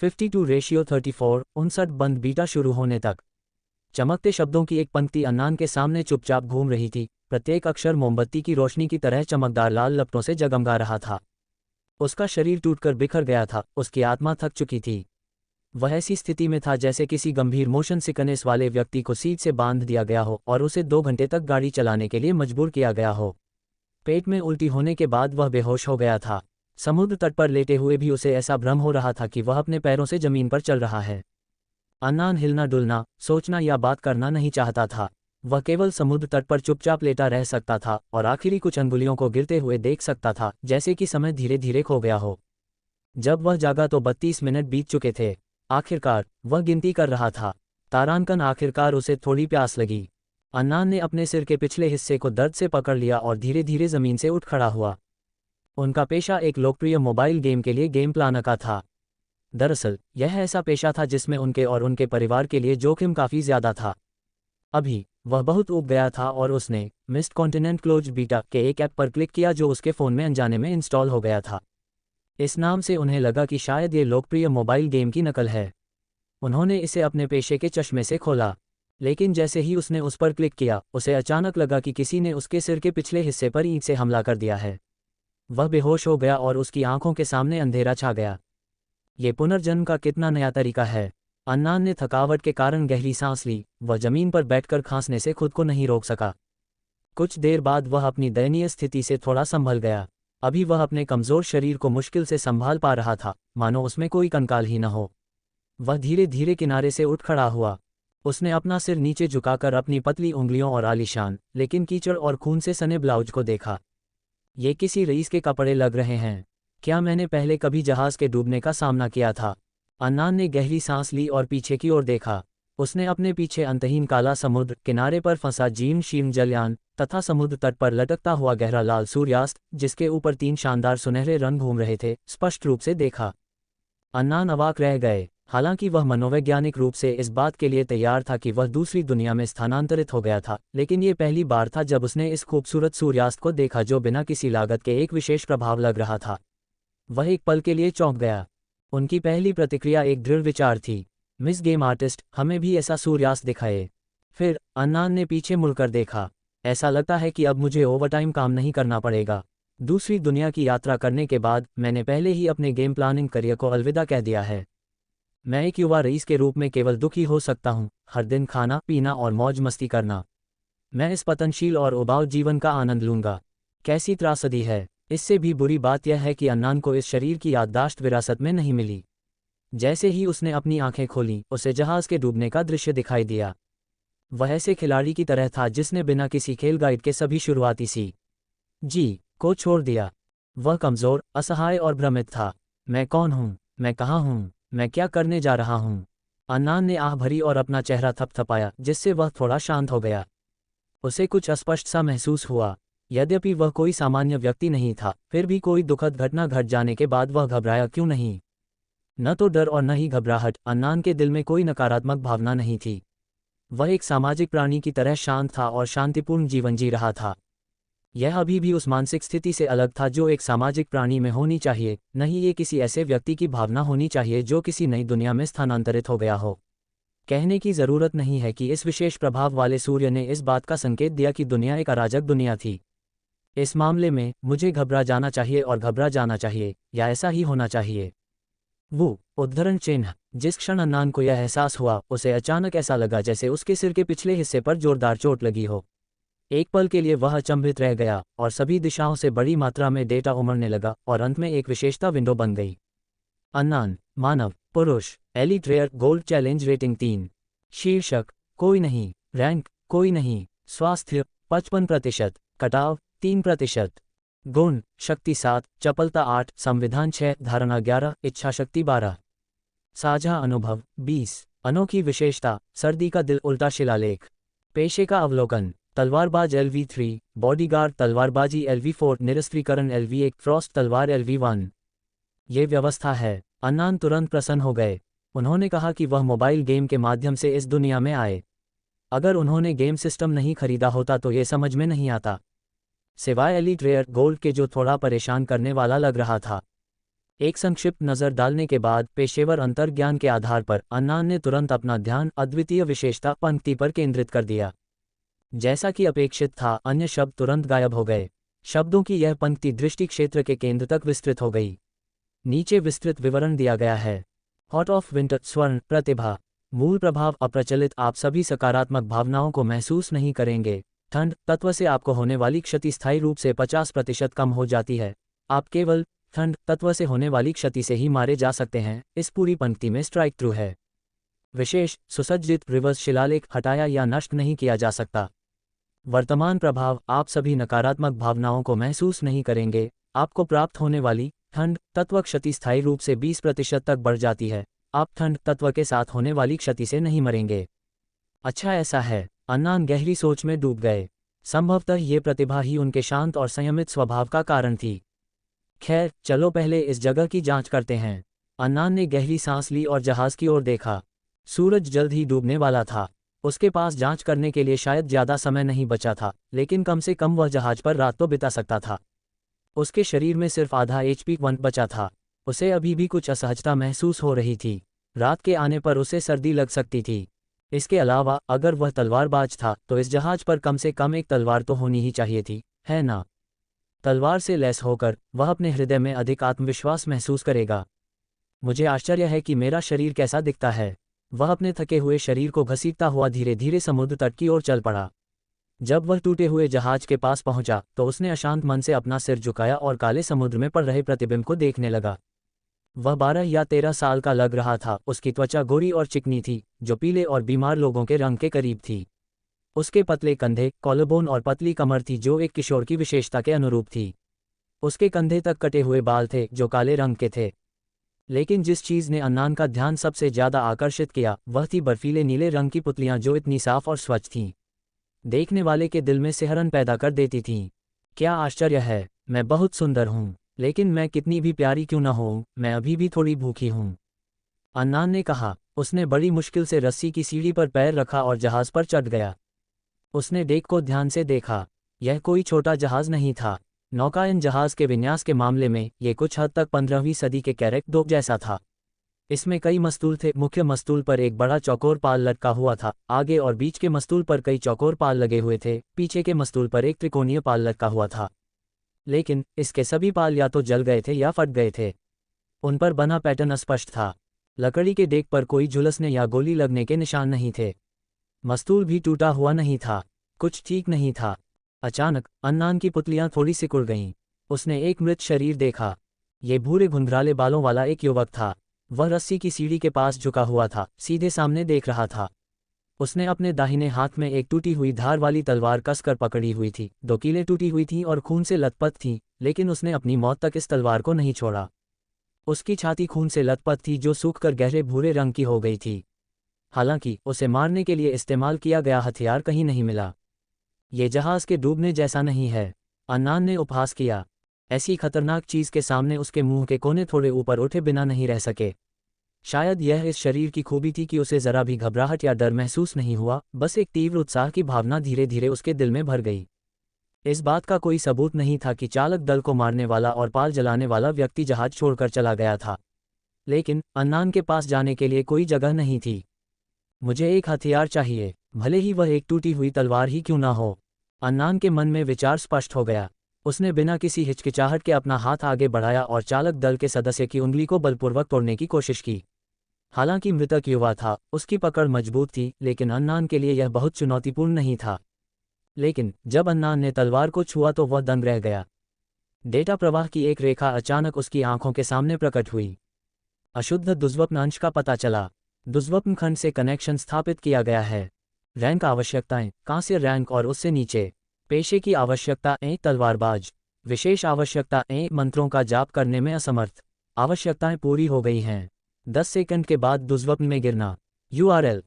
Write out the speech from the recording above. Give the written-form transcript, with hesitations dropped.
52:34 59 बंद बीटा शुरू होने तक। चमकते शब्दों की एक पंक्ति अन्नान के सामने चुपचाप घूम रही थी, प्रत्येक अक्षर मोमबत्ती की रोशनी की तरह चमकदार लाल लपटों से जगमगा रहा था। उसका शरीर टूटकर बिखर गया था, उसकी आत्मा थक चुकी थी। वह ऐसी स्थिति में था जैसे किसी गंभीर मोशन सिकनेस वाले व्यक्ति को सीट से बांध दिया गया हो और उसे 2 घंटे तक गाड़ी चलाने के लिए मजबूर किया गया हो। पेट में उल्टी होने के बाद वह बेहोश हो गया था। समुद्र तट पर लेटे हुए भी उसे ऐसा भ्रम हो रहा था कि वह अपने पैरों से जमीन पर चल रहा है। अन्नान हिलना डुलना, सोचना या बात करना नहीं चाहता था। वह केवल समुद्र तट पर चुपचाप लेटा रह सकता था और आखिरी कुछ अंगुलियों को गिरते हुए देख सकता था, जैसे कि समय धीरे धीरे खो गया हो। जब वह जागा तो 32 मिनट बीत चुके थे। आखिरकार वह गिनती कर रहा था। तारांकन आखिरकार उसे थोड़ी प्यास लगी। अन्नान ने अपने सिर के पिछले हिस्से को दर्द से पकड़ लिया और धीरे धीरे जमीन से उठ खड़ा हुआ। उनका पेशा एक लोकप्रिय मोबाइल गेम के लिए गेम प्लानर का था। दरअसल यह ऐसा पेशा था जिसमें उनके और उनके परिवार के लिए जोखिम काफ़ी ज़्यादा था। अभी वह बहुत ऊब गया था और उसने मिस्ट कॉन्टिनेंट क्लोज बीटा के एक ऐप पर क्लिक किया जो उसके फ़ोन में अनजाने में इंस्टॉल हो गया था। इस नाम से उन्हें लगा कि शायद ये लोकप्रिय मोबाइल गेम की नकल है। उन्होंने इसे अपने पेशे के चश्मे से खोला, लेकिन जैसे ही उसने उस पर क्लिक किया, उसे अचानक लगा कि किसी ने उसके सिर के पिछले हिस्से पर ईंट से हमला कर दिया है। वह बेहोश हो गया और उसकी आंखों के सामने अंधेरा छा गया। ये पुनर्जन्म का कितना नया तरीका है। अन्नान ने थकावट के कारण गहरी सांस ली। वह जमीन पर बैठकर खांसने से खुद को नहीं रोक सका। कुछ देर बाद वह अपनी दयनीय स्थिति से थोड़ा संभल गया। अभी वह अपने कमज़ोर शरीर को मुश्किल से संभाल पा रहा था, मानो उसमें कोई कंकाल ही न हो। वह धीरे धीरे किनारे से उठ खड़ा हुआ। उसने अपना सिर नीचे झुकाकर अपनी पतली उंगलियों और आलीशान लेकिन कीचड़ और खून से सने ब्लाउज को देखा। ये किसी रईस के कपड़े लग रहे हैं। क्या मैंने पहले कभी जहाज के डूबने का सामना किया था? अन्नान ने गहरी सांस ली और पीछे की ओर देखा। उसने अपने पीछे अंतहीन काला समुद्र, किनारे पर फंसा जीर्ण शीर्ण जलयान तथा समुद्र तट पर लटकता हुआ गहरा लाल सूर्यास्त, जिसके ऊपर 3 शानदार सुनहरे रंग घूम रहे थे, स्पष्ट रूप से देखा। अन्नान अवाक रह गए। हालांकि वह मनोवैज्ञानिक रूप से इस बात के लिए तैयार था कि वह दूसरी दुनिया में स्थानांतरित हो गया था, लेकिन ये पहली बार था जब उसने इस खूबसूरत सूर्यास्त को देखा जो बिना किसी लागत के एक विशेष प्रभाव लग रहा था। वह एक पल के लिए चौंक गया। उनकी पहली प्रतिक्रिया एक दृढ़ विचार थी, मिस गेम आर्टिस्ट, हमें भी ऐसा सूर्यास्त दिखाए। फिर अन्नान ने पीछे मुड़कर देखा। ऐसा लगता है कि अब मुझे ओवरटाइम काम नहीं करना पड़ेगा। दूसरी दुनिया की यात्रा करने के बाद मैंने पहले ही अपने गेम प्लानिंग करियर को अलविदा कह दिया है। मैं एक युवा रईस के रूप में केवल दुखी हो सकता हूँ, हर दिन खाना पीना और मौज मस्ती करना। मैं इस पतनशील और उबाऊ जीवन का आनंद लूंगा। कैसी त्रासदी है। इससे भी बुरी बात यह है कि अन्नान को इस शरीर की याददाश्त विरासत में नहीं मिली। जैसे ही उसने अपनी आंखें खोलीं, उसे जहाज के डूबने का दृश्य दिखाई दिया। वह ऐसे खिलाड़ी की तरह था जिसने बिना किसी खेल गाइड के सभी शुरुआती जी को छोड़ दिया। वह कमज़ोर, असहाय और भ्रमित था। मैं कौन हूँ? मैं कहाँ हूँ? मैं क्या करने जा रहा हूँ? अन्नान ने आह भरी और अपना चेहरा थपथपाया, जिससे वह थोड़ा शांत हो गया। उसे कुछ अस्पष्ट सा महसूस हुआ। यद्यपि वह कोई सामान्य व्यक्ति नहीं था, फिर भी कोई दुखद घटना घट जाने के बाद वह घबराया क्यों नहीं? न तो डर और न ही घबराहट। अन्नान के दिल में कोई नकारात्मक भावना नहीं थी। वह एक सामाजिक प्राणी की तरह शांत था और शांतिपूर्ण जीवन जी रहा था। यह अभी भी उस मानसिक स्थिति से अलग था जो एक सामाजिक प्राणी में होनी चाहिए, नहीं ये किसी ऐसे व्यक्ति की भावना होनी चाहिए जो किसी नई दुनिया में स्थानांतरित हो गया हो। कहने की ज़रूरत नहीं है कि इस विशेष प्रभाव वाले सूर्य ने इस बात का संकेत दिया कि दुनिया एक अराजक दुनिया थी। इस मामले में मुझे घबरा जाना चाहिए और घबरा जाना चाहिए, या ऐसा ही होना चाहिए। वो उद्धरण चिन्ह। जिस क्षण अन्नान को यह एहसास हुआ, उसे अचानक ऐसा लगा जैसे उसके सिर के पिछले हिस्से पर जोरदार चोट लगी हो। एक पल के लिए वह अचंभित रह गया और सभी दिशाओं से बड़ी मात्रा में डेटा उमड़ने लगा और अंत में एक विशेषता विंडो बन गई। अन्नान, मानव, पुरुष, elite rare, gold challenge rating 3। शीर्षक कोई नहीं, रैंक कोई नहीं, स्वास्थ्य 55%, कटाव 3%, गुण शक्ति 7, चपलता 8, संविधान 6, धारणा 11, इच्छाशक्ति 12, साझा अनुभव 20, अनोखी विशेषता सर्दी का दिल उल्टा शिलालेख, पेशे का अवलोकन तलवारबाज LV3, बॉडीगार्ड तलवारबाजी LV4, निरस्त्रीकरण LV1, फ्रॉस्ट तलवार LV1। ये व्यवस्था है। अन्नान तुरंत प्रसन्न हो गए। उन्होंने कहा कि वह मोबाइल गेम के माध्यम से इस दुनिया में आए। अगर उन्होंने गेम सिस्टम नहीं खरीदा होता तो ये समझ में नहीं आता, सिवाय एलीट रेयर गोल्ड के जो थोड़ा परेशान करने वाला लग रहा था। एक संक्षिप्त नज़र डालने के बाद पेशेवर अंतर्ज्ञान के आधार पर अन्नान ने तुरंत अपना ध्यान अद्वितीय विशेषता पंक्ति पर केंद्रित कर दिया। जैसा कि अपेक्षित था, अन्य शब्द तुरंत गायब हो गए। शब्दों की यह पंक्ति दृष्टि क्षेत्र के केंद्र तक विस्तृत हो गई। नीचे विस्तृत विवरण दिया गया है। हॉट ऑफ विंटर, स्वर्ण, प्रतिभा। मूल प्रभाव अप्रचलित, आप सभी सकारात्मक भावनाओं को महसूस नहीं करेंगे। ठंड तत्व से आपको होने वाली क्षति स्थायी रूप से 50% कम हो जाती है। आप केवल ठंड तत्व से होने वाली क्षति से ही मारे जा सकते हैं। इस पूरी पंक्ति में स्ट्राइक थ्रू है। विशेष सुसज्जित रिवर्स शिलालेख हटाया या नष्ट नहीं किया जा सकता। वर्तमान प्रभाव, आप सभी नकारात्मक भावनाओं को महसूस नहीं करेंगे। आपको प्राप्त होने वाली ठंड तत्व क्षति स्थायी रूप से 20% तक बढ़ जाती है। आप ठंड तत्व के साथ होने वाली क्षति से नहीं मरेंगे। अच्छा, ऐसा है। अन्नान गहरी सोच में डूब गए। संभवतः ये प्रतिभा ही उनके शांत और संयमित स्वभाव का कारण थी। खैर, चलो पहले इस जगह की जांच करते हैं। अन्नान ने गहरी सांस ली और जहाज की ओर देखा। सूरज जल्द ही डूबने वाला था। उसके पास जांच करने के लिए शायद ज्यादा समय नहीं बचा था, लेकिन कम से कम वह जहाज पर रात तो बिता सकता था। उसके शरीर में सिर्फ आधा HP1 बचा था। उसे अभी भी कुछ असहजता महसूस हो रही थी। रात के आने पर उसे सर्दी लग सकती थी। इसके अलावा अगर वह तलवारबाज था तो इस जहाज पर कम से कम एक तलवार तो होनी ही चाहिए थी, है ना? तलवार से लैस होकर वह अपने हृदय में अधिक आत्मविश्वास महसूस करेगा। मुझे आश्चर्य है कि मेरा शरीर कैसा दिखता है। वह अपने थके हुए शरीर को घसीटता हुआ धीरे धीरे समुद्र तट की ओर चल पड़ा। जब वह टूटे हुए जहाज के पास पहुंचा तो उसने अशांत मन से अपना सिर झुकाया और काले समुद्र में पड़ रहे प्रतिबिंब को देखने लगा। वह 12 या 13 साल का लग रहा था। उसकी त्वचा गोरी और चिकनी थी, जो पीले और बीमार लोगों के रंग के करीब थी। उसके पतले कंधे, कॉलरबोन और पतली कमर थी, जो एक किशोर की विशेषता के अनुरूप थी। उसके कंधे तक कटे हुए बाल थे, जो काले रंग के थे। लेकिन जिस चीज़ ने अन्नान का ध्यान सबसे ज्यादा आकर्षित किया वह थी बर्फीले नीले रंग की पुतलियां, जो इतनी साफ और स्वच्छ थीं, देखने वाले के दिल में सिहरन पैदा कर देती थीं। क्या आश्चर्य है, मैं बहुत सुंदर हूँ, लेकिन मैं कितनी भी प्यारी क्यों न हो, मैं अभी भी थोड़ी भूखी हूँ, अन्नान ने कहा। उसने बड़ी मुश्किल से रस्सी की सीढ़ी पर पैर रखा और जहाज पर चढ़ गया। उसने डेक को ध्यान से देखा। यह कोई छोटा जहाज नहीं था। नौकायन जहाज के विन्यास के मामले में ये कुछ हद तक 15वीं सदी के कैरेक दो जैसा था। इसमें कई मस्तूल थे। मुख्य मस्तूल पर एक बड़ा चौकोर पाल लटका हुआ था। आगे और बीच के मस्तूल पर कई चौकोर पाल लगे हुए थे। पीछे के मस्तूल पर एक त्रिकोणीय पाल लटका हुआ था, लेकिन इसके सभी पाल या तो जल गए थे या फट गए थे। उन पर बना पैटर्न अस्पष्ट था। लकड़ी के डेक पर कोई झुलसने या गोली लगने के निशान नहीं थे। मस्तूल भी टूटा हुआ नहीं था। कुछ ठीक नहीं था। अचानक अन्नान की पुतलियां थोड़ी सिकुड़ गईं। उसने एक मृत शरीर देखा। ये भूरे घुंघराले बालों वाला एक युवक था। वह रस्सी की सीढ़ी के पास झुका हुआ था, सीधे सामने देख रहा था। उसने अपने दाहिने हाथ में एक टूटी हुई धार वाली तलवार कसकर पकड़ी हुई थी। दो कीलें टूटी हुई थीं और खून से लथपथ थीं, लेकिन उसने अपनी मौत तक इस तलवार को नहीं छोड़ा। उसकी छाती खून से लथपथ थी, जो सूखकर गहरे भूरे रंग की हो गई थी। हालांकि उसे मारने के लिए इस्तेमाल किया गया हथियार कहीं नहीं मिला। ये जहाज के डूबने जैसा नहीं है, अन्नान ने उपहास किया। ऐसी खतरनाक चीज के सामने उसके मुंह के कोने थोड़े ऊपर उठे बिना नहीं रह सके। शायद यह इस शरीर की खूबी थी कि उसे जरा भी घबराहट या डर महसूस नहीं हुआ। बस एक तीव्र उत्साह की भावना धीरे धीरे उसके दिल में भर गई। इस बात का कोई सबूत नहीं था कि चालक दल को मारने वाला और पाल जलाने वाला व्यक्ति जहाज छोड़कर चला गया था, लेकिन अन्नान के पास जाने के लिए कोई जगह नहीं थी। मुझे एक हथियार चाहिए, भले ही वह एक टूटी हुई तलवार ही क्यों ना हो। अन्नान के मन में विचार स्पष्ट हो गया। उसने बिना किसी हिचकिचाहट के अपना हाथ आगे बढ़ाया और चालक दल के सदस्य की उंगली को बलपूर्वक तोड़ने की कोशिश की। हालांकि मृतक युवा था, उसकी पकड़ मजबूत थी, लेकिन अन्नान के लिए यह बहुत चुनौतीपूर्ण नहीं था। लेकिन जब अन्नान ने तलवार को छुआ तो वह दंग रह गया। डेटा प्रवाह की एक रेखा अचानक उसकी आंखों के सामने प्रकट हुई। अशुद्ध दुष्स्वप्न अंश का पता चला। दुष्स्वप्न खंड से कनेक्शन स्थापित किया गया है। रैंक आवश्यकताएं, कांस्य रैंक और उससे नीचे। पेशे की आवश्यकता तलवारबाज। विशेष आवश्यकता मंत्रों का जाप करने में असमर्थ। आवश्यकताएं पूरी हो गई हैं। 10 सेकंड के बाद दुष्स्वप्न में गिरना। URL